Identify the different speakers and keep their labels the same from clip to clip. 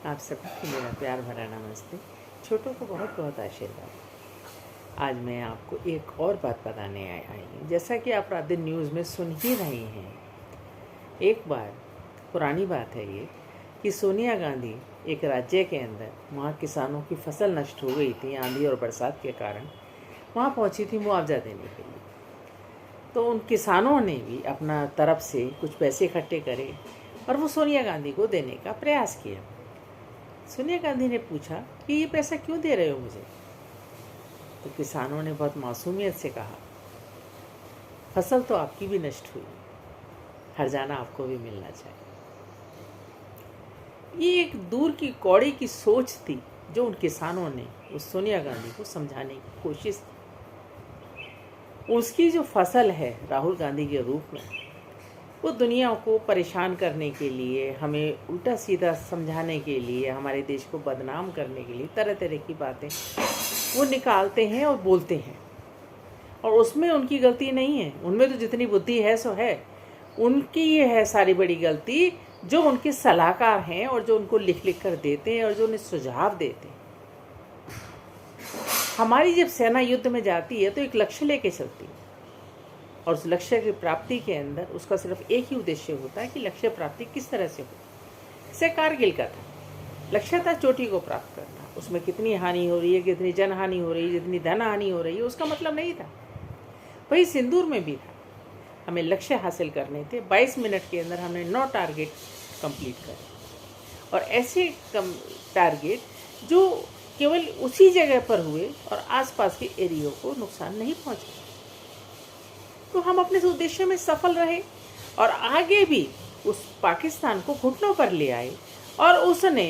Speaker 1: आप सबको मेरा प्यार भरा नमस्ते। छोटों को बहुत बहुत आशीर्वाद। आज मैं आपको एक और बात बताने आई हूँ। जैसा कि आप रात दिन न्यूज़ में सुन ही रहे हैं, एक बार पुरानी बात है ये कि सोनिया गांधी एक राज्य के अंदर, वहाँ किसानों की फसल नष्ट हो गई थी आंधी और बरसात के कारण, वहाँ पहुँची थी मुआवजा देने के लिए। तो उन किसानों ने भी अपना तरफ से कुछ पैसे इकट्ठे करे और वो सोनिया गांधी को देने का प्रयास किया। सोनिया गांधी ने पूछा कि ये पैसा क्यों दे रहे हो मुझे? तो किसानों ने बहुत मासूमियत से कहा, फसल तो आपकी भी नष्ट हुई, हर्जाना आपको भी मिलना चाहिए। ये एक दूर की कौड़ी की सोच थी जो उन किसानों ने उस सोनिया गांधी को समझाने की कोशिश की। उसकी जो फसल है राहुल गांधी के रूप में, वो दुनिया को परेशान करने के लिए, हमें उल्टा सीधा समझाने के लिए, हमारे देश को बदनाम करने के लिए तरह तरह की बातें वो निकालते हैं और बोलते हैं। और उसमें उनकी गलती नहीं है, उनमें तो जितनी बुद्धि है सो है। उनकी ये है सारी बड़ी गलती जो उनके सलाहकार हैं और जो उनको लिख लिख कर देते हैं और जो उन्हें सुझाव देते हैं। हमारी जब सेना युद्ध में जाती है तो एक लक्ष्य लेके चलती है और उस लक्ष्य की प्राप्ति के अंदर उसका सिर्फ एक ही उद्देश्य होता है कि लक्ष्य प्राप्ति किस तरह से हो। जैसे कारगिल का था, लक्ष्य था चोटी को प्राप्त करना। उसमें कितनी हानि हो रही है, कितनी जन हानि हो रही है, जितनी धन हानि हो रही है, उसका मतलब नहीं था। वही सिंदूर में भी था, हमें लक्ष्य हासिल करने थे। 22 मिनट के अंदर हमने 9 टारगेट कंप्लीट करे, और ऐसे टारगेट जो केवल उसी जगह पर हुए और आसपास के एरिया को नुकसान नहीं पहुंचा। तो हम अपने उद्देश्य में सफल रहे और आगे भी उस पाकिस्तान को घुटनों पर ले आए। और उसने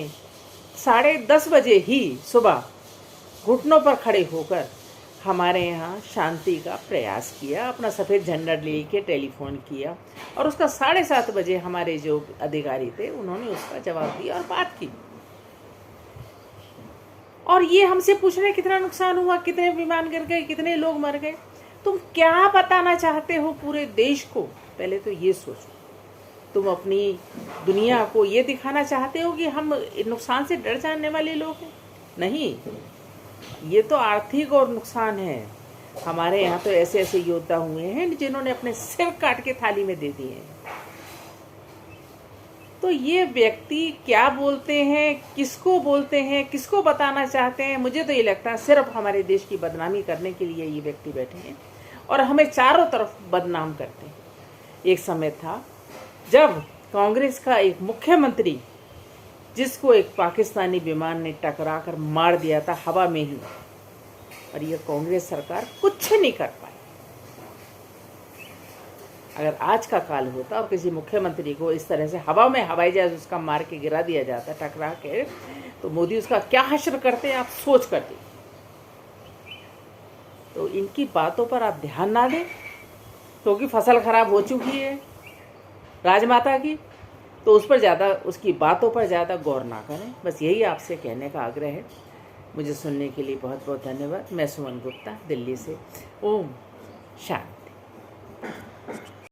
Speaker 1: 10:30 बजे ही सुबह घुटनों पर खड़े होकर हमारे यहाँ शांति का प्रयास किया, अपना सफ़ेद झंडा लेके टेलीफोन किया, और उसका 7:30 बजे हमारे जो अधिकारी थे उन्होंने उसका जवाब दिया और बात की। और ये हमसे पूछ रहे कितना नुकसान हुआ, कितने विमान गिर गए, कितने लोग मर गए। तुम क्या बताना चाहते हो पूरे देश को? पहले तो ये सोचो। तुम अपनी दुनिया को ये दिखाना चाहते हो कि हम नुकसान से डर जाने वाले लोग हैं? नहीं, ये तो आर्थिक और नुकसान है। हमारे यहाँ तो ऐसे ऐसे योद्धा हुए हैं जिन्होंने अपने सिर काट के थाली में दे दिए हैं। तो ये व्यक्ति क्या बोलते हैं, किसको बोलते हैं, किसको बताना चाहते हैं? मुझे तो ये लगता है सिर्फ हमारे देश की बदनामी करने के लिए ये व्यक्ति बैठे हैं और हमें चारों तरफ बदनाम करते हैं। एक समय था जब कांग्रेस का एक मुख्यमंत्री, जिसको एक पाकिस्तानी विमान ने टकरा कर मार दिया था हवा में ही, और यह कांग्रेस सरकार कुछ नहीं कर पाई। अगर आज का काल होता और किसी मुख्यमंत्री को इस तरह से हवा में हवाई जहाज उसका मार के गिरा दिया जाता टकरा के, तो मोदी उसका क्या हश्र करते हैं आप सोच कर देखिए। तो इनकी बातों पर आप ध्यान ना दें, क्योंकि फसल खराब हो चुकी है राजमाता की, तो उस पर ज़्यादा, उसकी बातों पर ज़्यादा गौर ना करें। बस यही आपसे कहने का आग्रह है। मुझे सुनने के लिए बहुत बहुत धन्यवाद। मैं सुमन गुप्ता, दिल्ली से। ओम शांति।